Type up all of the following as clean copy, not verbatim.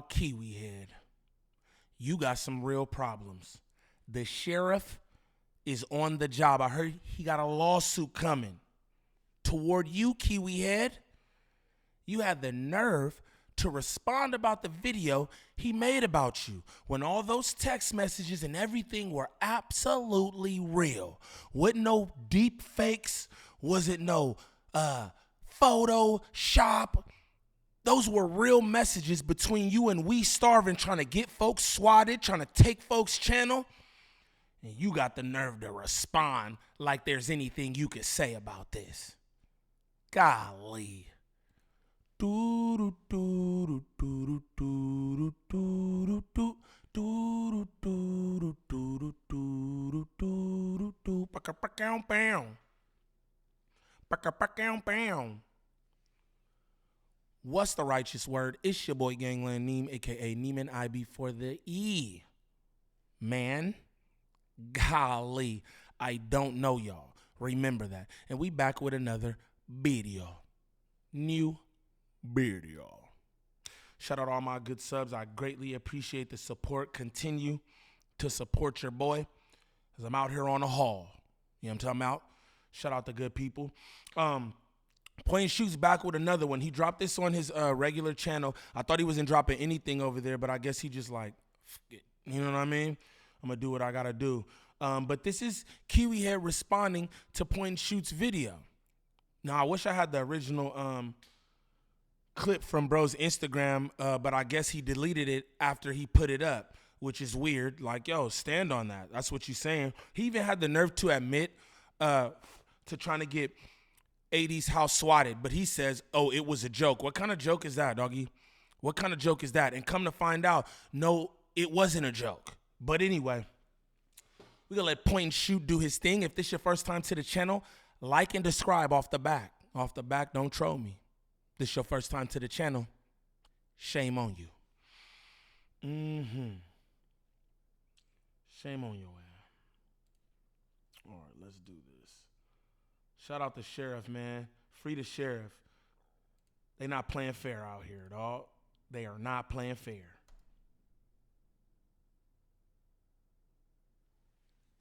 Kiwi Head, you got some real problems. The sheriff is on the job. I heard he got a lawsuit coming toward you, Kiwi Head. You had the nerve to respond about the video he made about you when all those text messages and everything were absolutely real. Wasn't no deep fakes. Wasn't no Photoshop. Those were real messages between you and We Starving, trying to get folks swatted, trying to take folks' channel. And you got the nerve to respond like there's anything you could say about this. Golly. What's the righteous word? It's your boy Gangland Neem, aka Neiman IB for the E. Man, golly, I don't know y'all. Remember that. And we back with another video. New video. Shout out all my good subs. I greatly appreciate the support. Continue to support your boy as I'm out here on the haul. You know what I'm talking about? Shout out the good people. Point Shoot's back with another one. He dropped this on his regular channel. I thought he wasn't dropping anything over there, but I guess he just like, you know what I mean? I'm going to do what I got to do. But this is Kiwi Head responding to Point Shoot's video. Now, I wish I had the original clip from bro's Instagram, but I guess he deleted it after he put it up, which is weird. Like, yo, stand on that. That's what you're saying. He even had the nerve to admit to trying to get 80s house swatted, but he says, oh, it was a joke. What kind of joke is that, doggy? What kind of joke is that? And come to find out, no, it wasn't a joke. But anyway, we're going to let Point and Shoot do his thing. If this is your first time to the channel, like and subscribe off the back. Off the back, don't troll me. This is your first time to the channel, shame on you. Shame on your ass. All right, let's do this. Shout out the sheriff, man. Free the sheriff. They not playing fair out here, dog. They are not playing fair.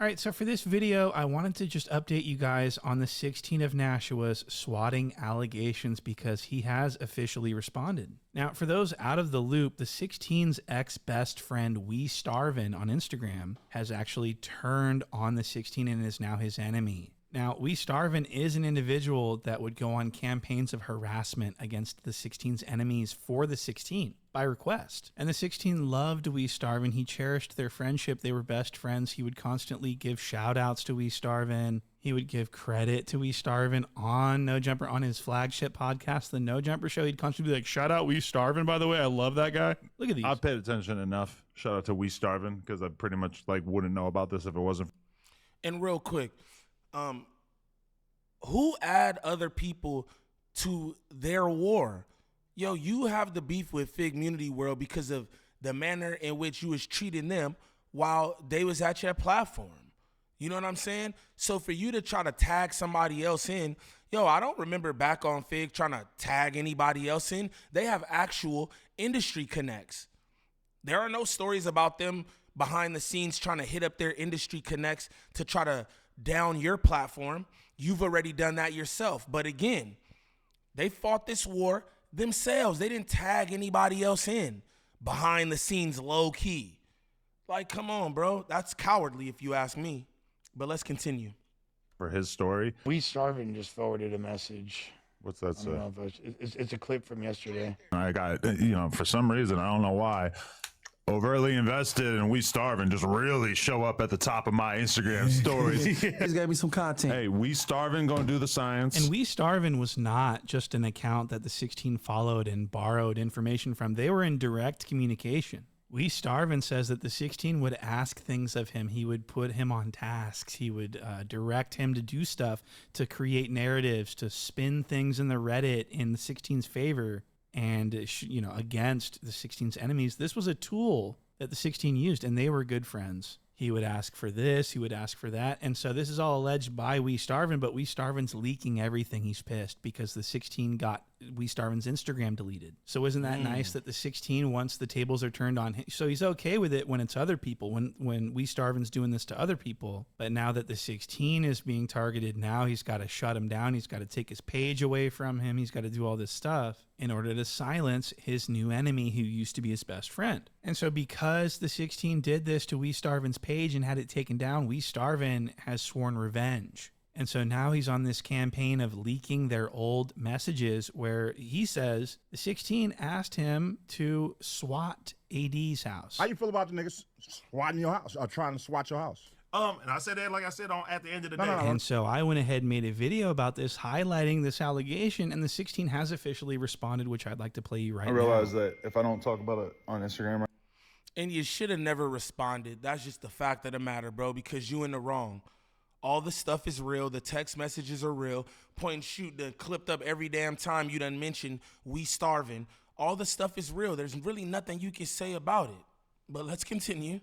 All right, so for this video, I wanted to just update you guys on the 16 of Nashua's swatting allegations because he has officially responded. Now, for those out of the loop, the 16's ex-best friend, We Starvin on Instagram, has actually turned on the 16 and is now his enemy. Now, We Starvin is an individual that would go on campaigns of harassment against the 16's enemies for the 16 by request. And the 16 loved We Starvin. He cherished their friendship. They were best friends. He would constantly give shout outs to We Starvin. He would give credit to We Starvin on No Jumper, on his flagship podcast, The No Jumper Show. He'd constantly be like, shout out We Starvin, by the way. I love that guy. Look at these. I've paid attention enough. Shout out to We Starvin, because I pretty much like wouldn't know about this if it wasn't. And real quick, who add other people to their war? Yo, you have the beef with Fig Community World because of the manner in which you was treating them while they was at your platform. You know what I'm saying? So for you to try to tag somebody else in, yo, I don't remember back on Fig trying to tag anybody else in. They have actual industry connects. There are no stories about them behind the scenes trying to hit up their industry connects to try to down your platform. You've already done that yourself. But again, they fought this war themselves. They didn't tag anybody else in behind the scenes, low key. Like, come on, bro. That's cowardly if you ask me. But let's continue. For his story. We Starvin just forwarded a message. What's that say? It's a clip from yesterday. I got, for some reason, I don't know why, overtly invested and We Starvin just really show up at the top of my Instagram stories. He's got me some content. Hey, We Starvin gonna do the science. And We Starvin was not just an account that the 16 followed and borrowed information from. They were in direct communication. We Starvin says that the 16 would ask things of him. He would put him on tasks. He would direct him to do stuff, to create narratives, to spin things in the Reddit in the 16's favor and, against the 16's enemies. This was a tool that the 16 used, and they were good friends. He would ask for this, he would ask for that. And so this is all alleged by We Starvin, but We Starvin's leaking everything. He's pissed because the 16 got We Starvin's Instagram deleted. So isn't that nice that the 16, once the tables are turned on him, so he's okay with it when it's other people, when We Starvin's doing this to other people. But now that the 16 is being targeted, now he's got to shut him down. He's got to take his page away from him. He's got to do all this stuff in order to silence his new enemy who used to be his best friend. And so because the 16 did this to We Starvin's page and had it taken down, We Starvin has sworn revenge. And so now he's on this campaign of leaking their old messages where he says the 16 asked him to SWAT AD's house. How you feel about the niggas swatting your house or trying to swat your house? And I said that, like I said, at the end of the day. And so I went ahead and made a video about this, highlighting this allegation, and the 16 has officially responded, which I'd like to play you right now. I realize that if I don't talk about it on Instagram, And you should have never responded. That's just the fact of the matter, bro, because you in the wrong. All the stuff is real. The text messages are real. Point and shoot done clipped up every damn time you done mentioned We Starvin'. All the stuff is real. There's really nothing you can say about it. But let's continue.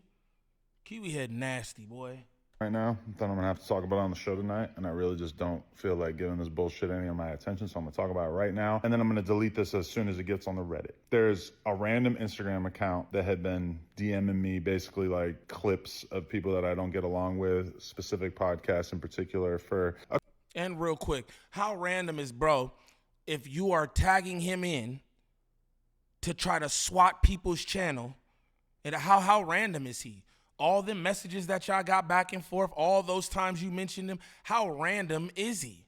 Kiwi Head nasty, boy. right now that I'm gonna have to talk about on the show tonight, and I really just don't feel like giving this bullshit any of my attention, so I'm gonna talk about it right now, and then I'm gonna delete this as soon as it gets on the Reddit. There's a random Instagram account that had been DMing me basically like clips of people that I don't get along with, specific podcasts in particular for And real quick, how random is bro if you are tagging him in to try to swat people's channel, and how random is he? All the messages that y'all got back and forth, all those times you mentioned him, how random is he?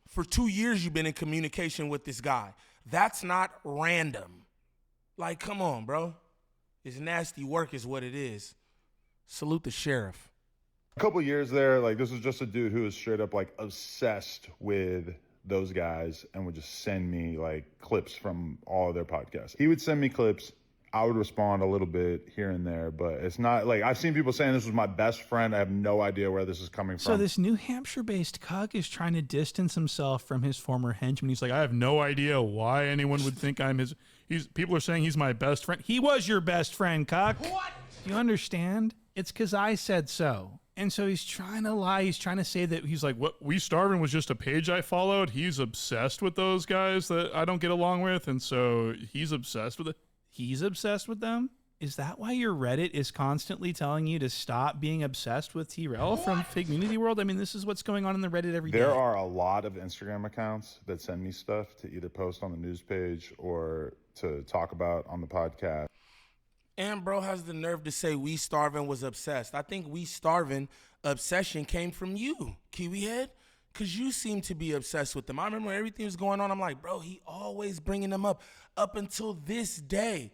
For 2 years you've been in communication with this guy. That's not random. Like, come on, bro. It's nasty work is what it is. Salute the sheriff. a couple years there. Like, this was just a dude who was straight up like obsessed with those guys and would just send me like clips from all of their podcasts. He would send me clips. I would respond a little bit here and there, but it's not like I've seen people saying this was my best friend. I have no idea where this is coming from. So this New Hampshire-based cuck is trying to distance himself from his former henchman. He's like, I have no idea why anyone would think I'm his. People are saying he's my best friend. He was your best friend, cuck. What? Do you understand? It's because I said so. And so he's trying to lie. He's trying to say that he's like, what? We Starvin' was just a page I followed. He's obsessed with those guys that I don't get along with, and so he's obsessed with it. He's obsessed with them? Is that why your Reddit is constantly telling you to stop being obsessed with T-Rel from Fig Community World? I mean, this is what's going on in the Reddit every day. There are a lot of Instagram accounts that send me stuff to either post on the news page or to talk about on the podcast. And bro has the nerve to say We Starvin' was obsessed. I think We Starvin' obsession came from you, Kiwi Head, because you seem to be obsessed with them. I remember when everything was going on, I'm like, bro, he always bringing them up until this day.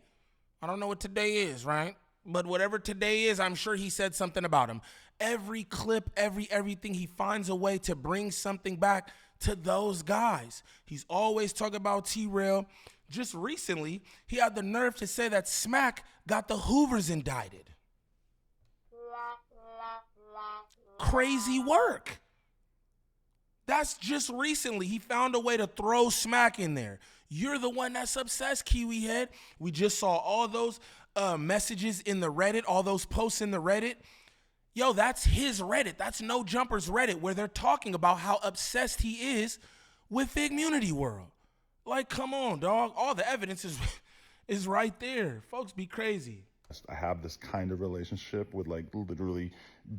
I don't know what today is, right? But whatever today is, I'm sure he said something about him. Every clip, everything, he finds a way to bring something back to those guys. He's always talking about T-Rail. Just recently, he had the nerve to say that Smack got the Hoovers indicted. Crazy work. That's just recently. He found a way to throw Smack in there. You're the one that's obsessed, Kiwi Head. We just saw all those messages in the Reddit, all those posts in the Reddit. Yo, that's his Reddit. That's No Jumper's Reddit, where they're talking about how obsessed he is with Fig Community World. Like, come on, dog. All the evidence is right there. Folks be crazy. I have this kind of relationship with like literally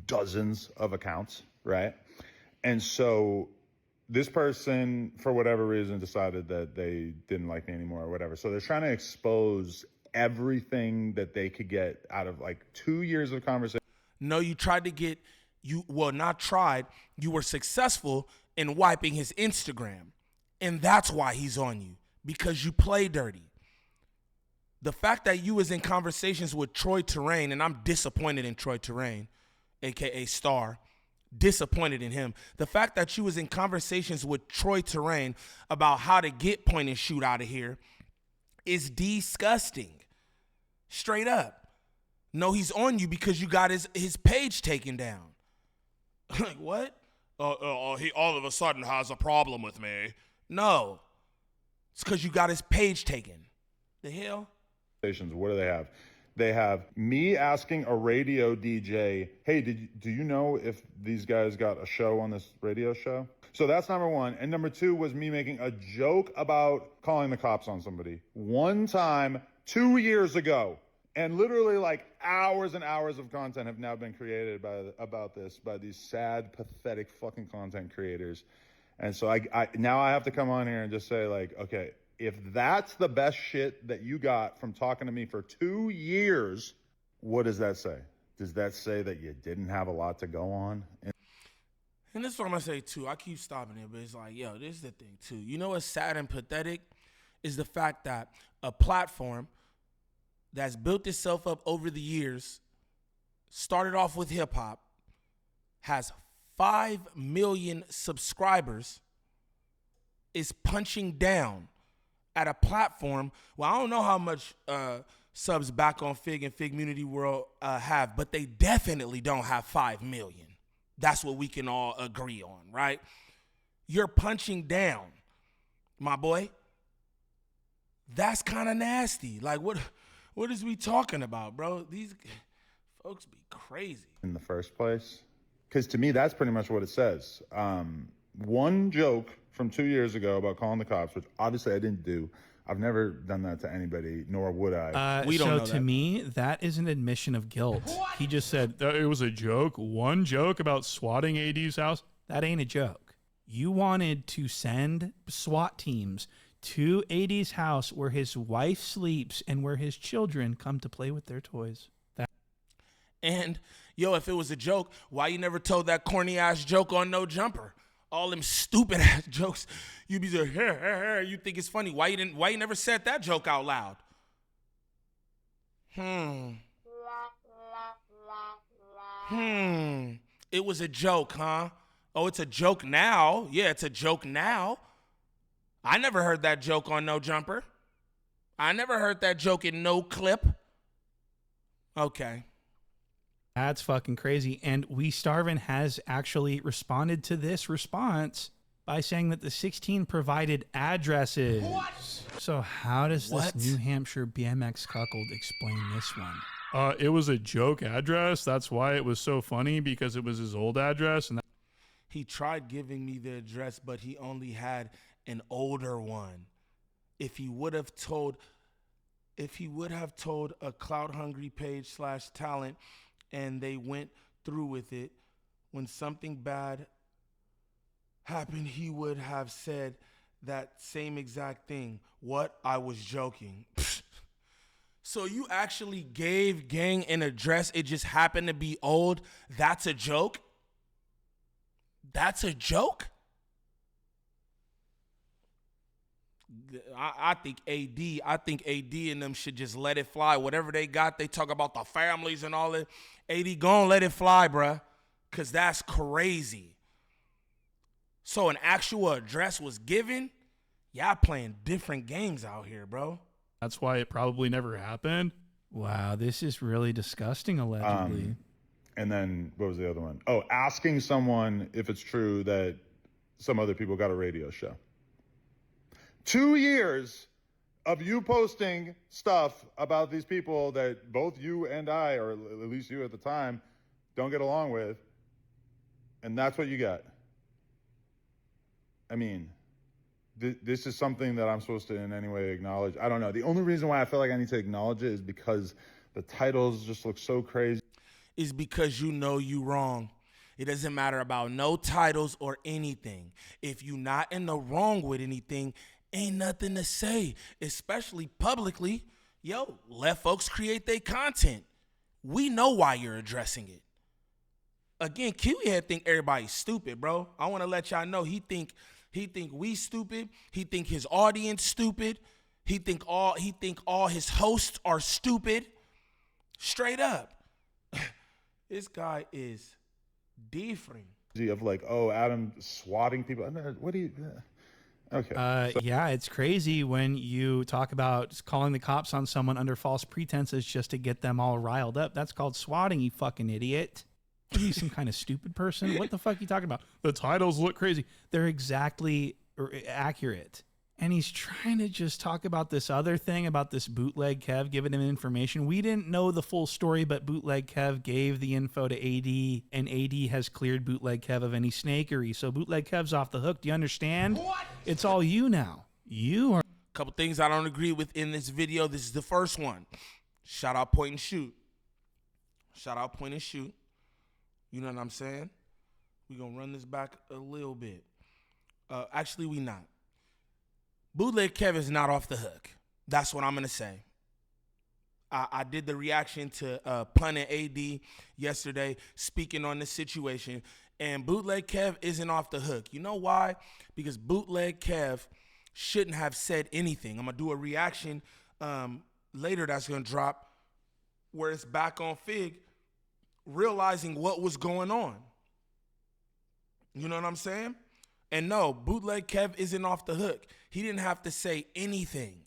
dozens of accounts, right? And so this person, for whatever reason, decided that they didn't like me anymore or whatever. So they're trying to expose everything that they could get out of like 2 years of conversation. No, you tried to get, you were successful in wiping his Instagram. And that's why he's on you, because you play dirty. The fact that you was in conversations with Troy Terrain, and I'm disappointed in Troy Terrain, a.k.a. Star, disappointed in him. The fact that you was in conversations with Troy Terrain about how to get point and shoot out of here is disgusting. Straight up. No, he's on you because you got his page taken down. Like, what? He all of a sudden has a problem with me. No. It's because you got his page taken. The hell? What do they have? They have me asking a radio DJ, hey, do you know if these guys got a show on this radio show? So that's number one. And number two was me making a joke about calling the cops on somebody. One time, 2 years ago. And literally like hours and hours of content have now been created about this by these sad, pathetic fucking content creators. And so I now I have to come on here and just say like, okay, if that's the best shit that you got from talking to me for 2 years, what does that say? Does that say that you didn't have a lot to go on? And this is what I'm going to say, too. I keep stopping it, but it's like, yo, this is the thing, too. You know what's sad and pathetic is the fact that a platform that's built itself up over the years, started off with hip-hop, has 5 million subscribers, is punching down at a platform. Well, I don't know how much subs back on Fig and Figmunity World have, but they definitely don't have 5 million. That's what we can all agree on, right? You're punching down, my boy. That's kind of nasty. Like, what is we talking about, bro? These folks be crazy. In the first place? Because to me, that's pretty much what it says. One joke from 2 years ago about calling the cops, which obviously I didn't do. I've never done that to anybody, nor would I. We don't know to that. me, that is an admission of guilt. What? He just said it was a joke. One joke about swatting AD's house. That ain't a joke. You wanted to send SWAT teams to AD's house where his wife sleeps and where his children come to play with their toys. And, yo, if it was a joke, why you never told that corny-ass joke on No Jumper? All them stupid-ass jokes. You be like, you think it's funny. Why you never said that joke out loud? It was a joke, huh? Oh, it's a joke now? Yeah, it's a joke now. I never heard that joke on No Jumper. I never heard that joke in no clip. Okay. That's fucking crazy. And We Starvin has actually responded to this response by saying that the 16 provided addresses. What? So how does this New Hampshire BMX cuckold explain this one? It was a joke address. That's why it was so funny, because it was his old address. And he tried giving me the address, but he only had an older one. If he would have told a clout hungry page /talent and they went through with it, when something bad happened, he would have said that same exact thing. What? I was joking. So you actually gave gang an address. It just happened to be old. That's a joke? That's a joke? I think AD and them should just let it fly. Whatever they got, they talk about the families and all that. AD, go and let it fly, bruh, because that's crazy. So an actual address was given? Y'all playing different games out here, bro. that's why it probably never happened. Wow, this is really disgusting, allegedly. And then what was the other one? Oh, asking someone if it's true that some other people got a radio show. 2 years of you posting stuff about these people that both you and I, or at least you at the time, don't get along with. And that's what you got. I mean, this is something that I'm supposed to in any way acknowledge. I don't know. The only reason why I feel like I need to acknowledge it is because the titles just look so crazy. Is because you know you wrong. It doesn't matter about no titles or anything. If you not in the wrong with anything, ain't nothing to say, especially publicly. Yo, let folks create their content. We know why you're addressing it. Again, Kiwi Head think everybody's stupid, bro. I want to let y'all know he think we stupid. He think his audience stupid. He think all his hosts are stupid. Straight up. This guy is different. Of like, oh, Adam swatting people. What do you... Okay. Yeah, it's crazy when you talk about calling the cops on someone under false pretenses just to get them all riled up. That's called swatting, you fucking idiot. Are you some kind of stupid person? What the fuck are you talking about? The titles look crazy. They're exactly accurate. and he's trying to just talk about this other thing about this bootleg Kev giving him information. We didn't know the full story, but bootleg Kev gave the info to AD, and AD has cleared bootleg Kev of any snakery. So bootleg Kev's off the hook. Do you understand? What? It's all you now. You are. Couple things I don't agree with in this video. This is the first one. Shout out point and shoot. Shout out point and shoot. You know what I'm saying? We're going to run this back a little bit. Actually, we not. Bootleg Kev is not off the hook. That's what I'm going to say. I did the reaction to Pun and AD yesterday, speaking on this situation, and Bootleg Kev isn't off the hook. You know why? Because Bootleg Kev shouldn't have said anything. I'm going to do a reaction later that's going to drop where it's back on Fig, realizing what was going on. You know what I'm saying? And no, Bootleg Kev isn't off the hook. He didn't have to say anything.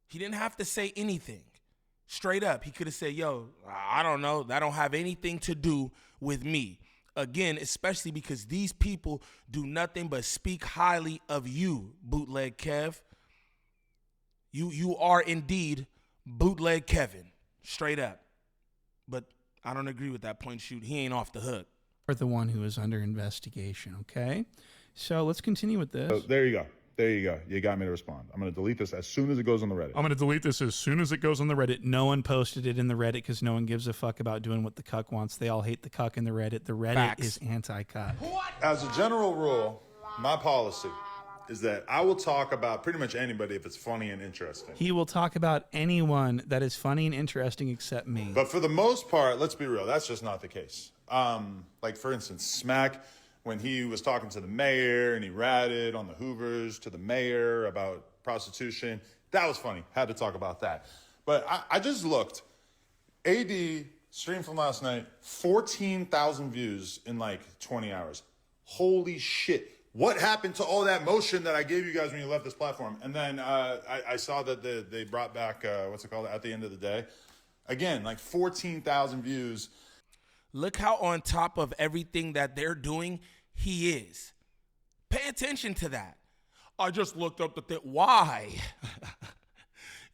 He didn't have to say anything. Straight up, he could have said, yo, I don't know. That don't have anything to do with me. Again, especially because these people do nothing but speak highly of you, Bootleg Kev. You are indeed Bootleg Kevin. Straight up. But I don't agree with that point shoot. He ain't off the hook. Or the one who is under investigation, okay? So let's continue with this. So there you go. There you go. You got me to respond. I'm going to delete this as soon as it goes on the Reddit. I'm going to delete this as soon as it goes on the Reddit. No one posted it in the Reddit because no one gives a fuck about doing what the cuck wants. They all hate the cuck in the Reddit. The Reddit Facts. is anti-cuck. As a general rule, my policy is that I will talk about pretty much anybody if it's funny and interesting. He will talk about anyone that is funny and interesting except me. But for the most part, let's be real, that's just not the case. Like, for instance, Smack, when he was talking to the mayor and he ratted on the Hoovers to the mayor about prostitution, that was funny. Had to talk about that. But I just looked. AD stream from last night, 14,000 views in like 20 hours. Holy shit. What happened to all that motion that I gave you guys when you left this platform? And then I saw that they brought back, what's it called, at the end of the day. Again, like 14,000 views. Look how on top of everything that they're doing he is. Pay attention to that. I just looked up the thing. Why?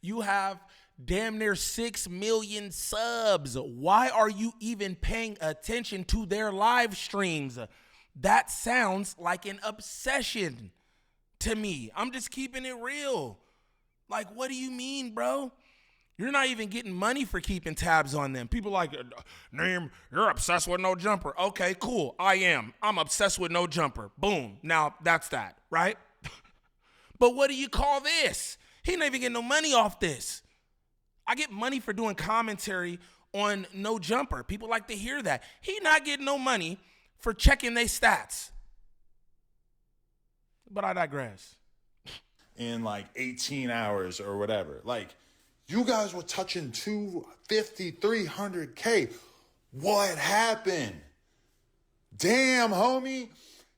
You have damn near 6 million subs. Why are you even paying attention to their live streams? That sounds like an obsession to me. I'm just keeping it real. Like, what do you mean, bro? You're not even getting money for keeping tabs on them. People like, Naeem, you're obsessed with No Jumper. Okay, cool. I am. I'm obsessed with No Jumper. Boom. Now, that's that, right? But what do you call this? He not even getting no money off this. I get money for doing commentary on No Jumper. People like to hear that. He not getting no money for checking their stats. But I digress. In like 18 hours or whatever. Like, you guys were touching 250, 300K. What happened? Damn, homie.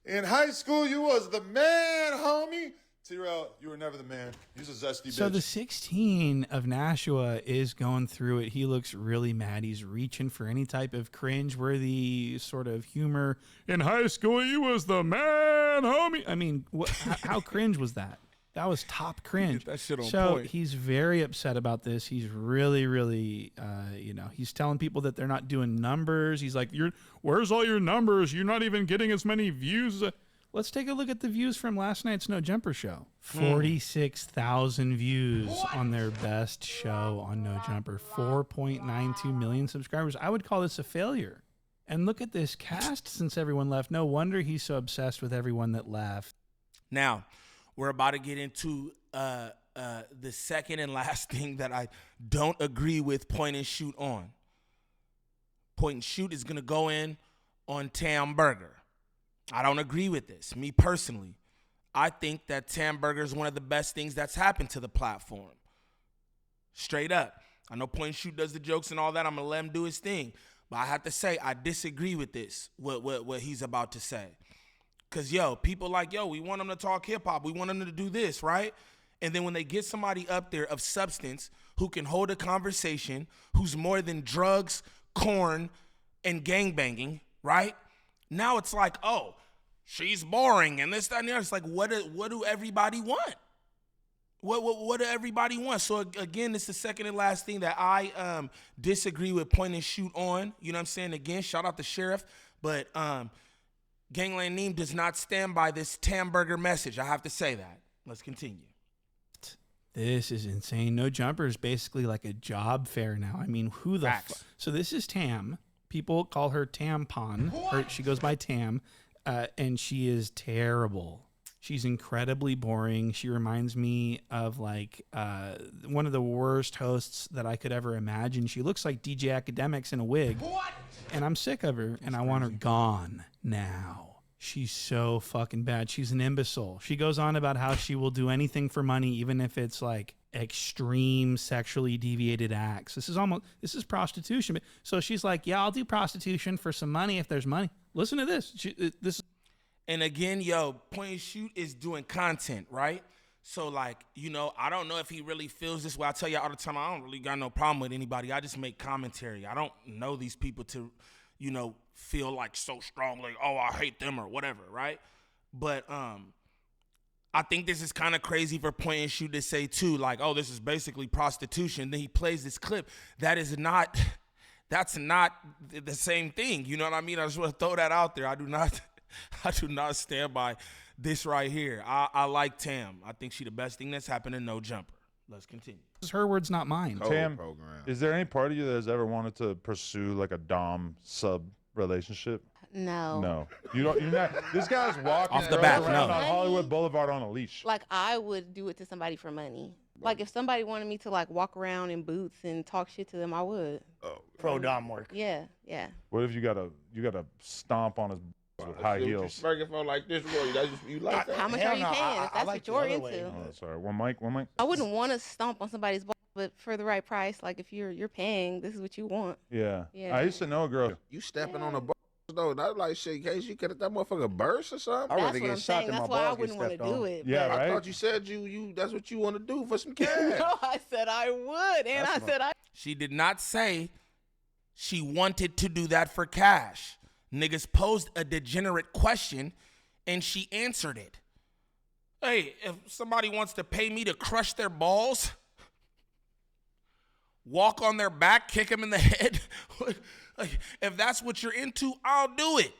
In high school, you was the man, homie. T-Rail, you were never the man. He's a zesty bitch. So the 16 of Nashua is going through it. He looks really mad. He's reaching for any type of cringe-worthy sort of humor. In high school, you was the man, homie. I mean, how cringe was that? That was top cringe. That shit on so point. He's very upset about this. He's really, really, he's telling people that they're not doing numbers. He's like, where's all your numbers? You're not even getting as many views. Let's take a look at the views from last night's No Jumper show. 46,000 views on their best show on No Jumper. 4.92 million subscribers. I would call this a failure. And look at this cast since everyone left. No wonder he's so obsessed with everyone that left. Now, we're about to get into the second and last thing that I don't agree with Point and Shoot on. Point and Shoot is going to go in on Tam Burger. I don't agree with this, me personally. I think that Tam Burger is one of the best things that's happened to the platform. Straight up. I know Point and Shoot does the jokes and all that. I'm going to let him do his thing. But I have to say, I disagree with this, what he's about to say. Because, people like, we want them to talk hip-hop. We want them to do this, right? And then when they get somebody up there of substance who can hold a conversation, who's more than drugs, corn, and gangbanging, right? Now it's like, she's boring and this, that, and the other. It's like, what do everybody want? What do everybody want? So again, it's the second and last thing that I disagree with point and shoot on. You know what I'm saying? Again, shout out the sheriff, but Gangland Neem does not stand by this Tamburger message. I have to say that. Let's continue. This is insane. No Jumper is basically like a job fair now. I mean, who the So this is Tam. People call her Tampon. She goes by Tam, and she is terrible. She's incredibly boring. She reminds me of like one of the worst hosts that I could ever imagine. She looks like DJ Academics in a wig. And I'm sick of her, and I want her gone now. She's so fucking bad. She's an imbecile. She goes on about how she will do anything for money, even if it's like extreme sexually deviated acts. This is prostitution. So she's like, yeah, I'll do prostitution for some money if there's money. Listen to this. And again, point and shoot is doing content, right? So like, I don't know if he really feels this way. I tell you all the time, I don't really got no problem with anybody. I just make commentary. I don't know these people to, feel like so strongly, oh, I hate them or whatever, right? But I think this is kind of crazy for point and shoot to say too, like, oh, this is basically prostitution. Then he plays this clip. That's not the same thing. You know what I mean? I just want to throw that out there. I do not stand by this right here. I like Tam. I think she the best thing that's happened to No Jumper. Let's continue. This is her words, not mine. Tam, is there any part of you that has ever wanted to pursue like a dom sub relationship? No. You're not. This guy's walking off the bat. around on Hollywood Boulevard on a leash. Like, I would do it to somebody for money. Like, if somebody wanted me to like walk around in boots and talk shit to them, I would. Oh, pro dom work. Yeah. What if you gotta stomp on his with high heels? Like this, you like that? How much are you paying? If that's what you're into. Oh, sorry. One mic. I wouldn't want to stomp on somebody's ball, but for the right price, like if you're paying, this is what you want. Yeah. Yeah. I used to know a girl. You stepping on a ball, though. That's like shit. In case you could have that motherfucker burst or something. I'd That's rather what get I'm shot saying. than my That's why I balls get wouldn't want to stepped on. do it. Yeah, but- right. I thought you said you that's what you want to do for some cash. No, I said I would, and I said I. She did not say she wanted to do that for cash. Niggas posed a degenerate question, and she answered it. Hey, if somebody wants to pay me to crush their balls, walk on their back, kick them in the head, like, if that's what you're into, I'll do it.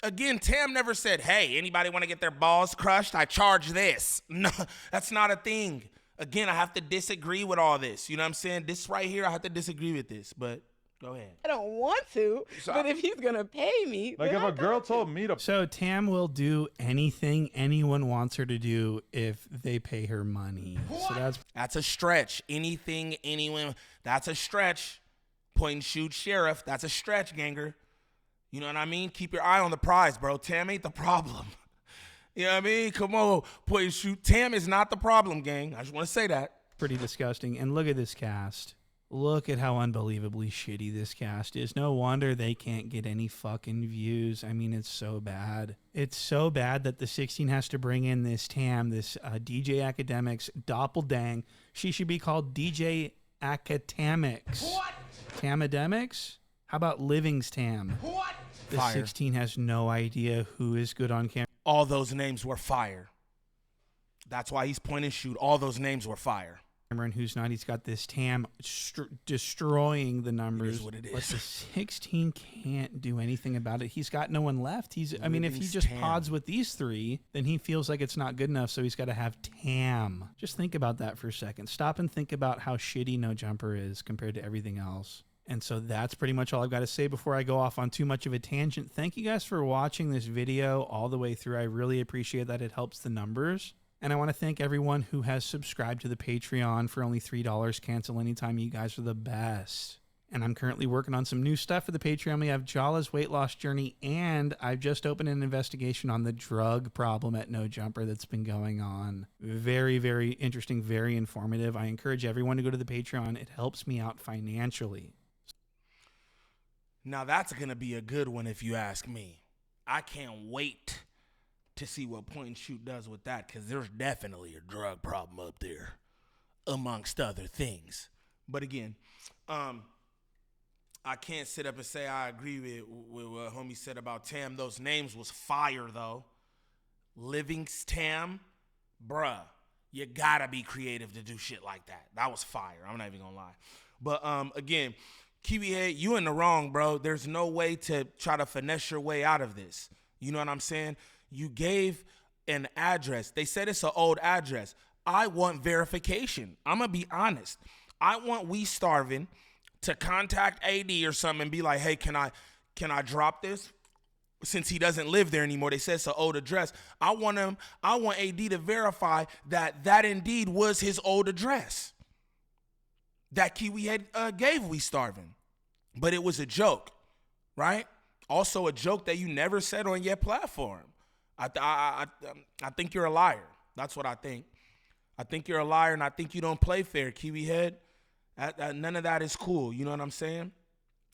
Again, Tam never said, hey, anybody want to get their balls crushed? I charge this. No, that's not a thing. Again, I have to disagree with all this. You know what I'm saying? This right here, I have to disagree with this, but go ahead. I don't want to, but if he's gonna pay me, Like then if a girl told me to. So Tam will do anything anyone wants her to do if they pay her money. So That's a stretch. Anything, anyone, that's a stretch. Point and shoot sheriff, that's a stretch, ganger. You know what I mean? Keep your eye on the prize, bro. Tam ain't the problem. You know what I mean? Come on, point and shoot. Tam is not the problem, gang. I just want to say that. pretty disgusting. And look at this cast. Look at how unbelievably shitty this cast is. No wonder they can't get any fucking views. I mean, it's so bad. It's so bad that the 16 has to bring in this Tam, this DJ Academics doppeldang. She should be called DJ Academics. What? Tamademics? How about Living's Tam? What? The Fire. 16 has no idea who is good on camera. All those names were fire. That's why he's point and shoot. All those names were fire. And who's not? He's got this Tam destroying the numbers. It is what it is. But the 16 can't do anything about it. He's got no one left. I mean, if he just Tam. pods with these three, then he feels like it's not good enough, so he's got to have Tam. Just think about that for a second. Stop and think about how shitty No Jumper is compared to everything else. And so that's pretty much all I've got to say before I go off on too much of a tangent. Thank you guys for watching this video all the way through. I really appreciate that. It helps the numbers. And I want to thank everyone who has subscribed to the Patreon for only $3. Cancel anytime. You guys are the best. And I'm currently working on some new stuff for the Patreon. We have Jala's weight loss journey, and I've just opened an investigation on the drug problem at No Jumper that's been going on. Very, very interesting, very informative. I encourage everyone to go to the Patreon. It helps me out financially. Now that's going to be a good one if you ask me. I can't wait to see what point and shoot does with that, because there's definitely a drug problem up there, amongst other things. But again, I can't sit up and say I agree with what homie said about Tam. Those names was fire, though. Living's Tam, bruh. You gotta be creative to do shit like that. That was fire. I'm not even gonna lie. But again, Kiwi Head, you in the wrong, bro. There's no way to try to finesse your way out of this. You know what I'm saying? You gave an address. They said it's an old address. I want verification. I'm gonna be honest. I want We Starving to contact AD or something and be like, hey, can I drop this? Since he doesn't live there anymore, they said it's an old address. I want AD to verify that indeed was his old address that Kiwi Head gave We Starving. But it was a joke, right? Also a joke that you never said on your platform. I think you're a liar. That's what I think. I think you're a liar, and I think you don't play fair, Kiwi Head. None of that is cool. You know what I'm saying?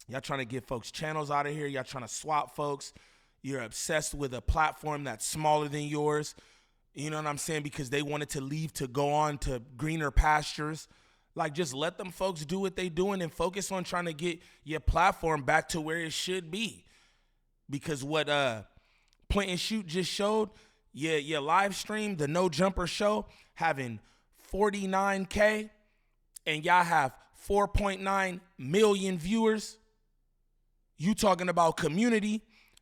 Y'all trying to get folks' channels out of here. Y'all trying to swap folks. You're obsessed with a platform that's smaller than yours. You know what I'm saying? Because they wanted to leave to go on to greener pastures. Like, just let them folks do what they doing and focus on trying to get your platform back to where it should be. Because what Point and Shoot just showed, your live stream, the No Jumper show, having 49K, and y'all have 4.9 million viewers. You talking about Community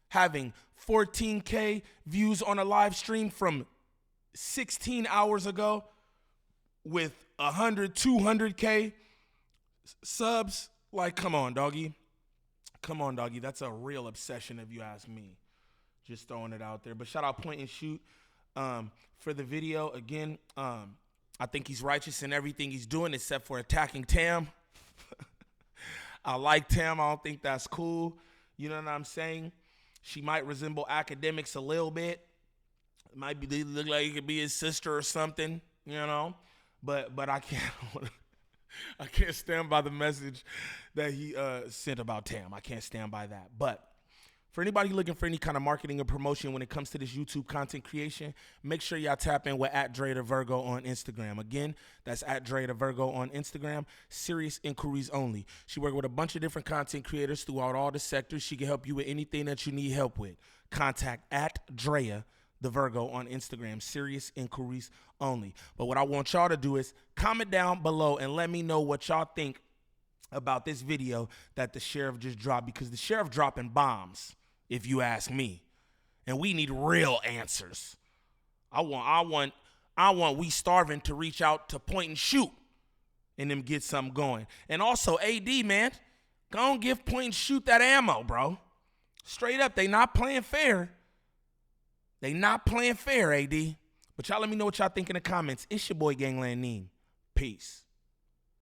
having 14K views on a live stream from 16 hours ago with 100, 200K subs. Like, come on, doggy. Come on, doggy. That's a real obsession if you ask me. Just throwing it out there. But shout out Point and Shoot for the video. Again, I think he's righteous in everything he's doing except for attacking Tam. I like Tam. I don't think that's cool. You know what I'm saying? She might resemble Academics a little bit. It might be look like it could be his sister or something, you know. But I can't stand by the message that he sent about Tam. I can't stand by that. But for anybody looking for any kind of marketing or promotion when it comes to this YouTube content creation, make sure y'all tap in with @DreDaVirgo on Instagram. Again, that's @DreDaVirgo on Instagram. Serious inquiries only. She works with a bunch of different content creators throughout all the sectors. She can help you with anything that you need help with. Contact @DreDaVirgo on Instagram. Serious inquiries only. But what I want y'all to do is comment down below and let me know what y'all think about this video that the sheriff just dropped, because the sheriff dropping bombs, if you ask me, and we need real answers. I want We Starving to reach out to Point and Shoot and them get something going. And also AD, man, go on give Point and Shoot that ammo, bro. Straight up, they not playing fair. They not playing fair, AD. But y'all let me know what y'all think in the comments. It's your boy Gangland Neem. Peace.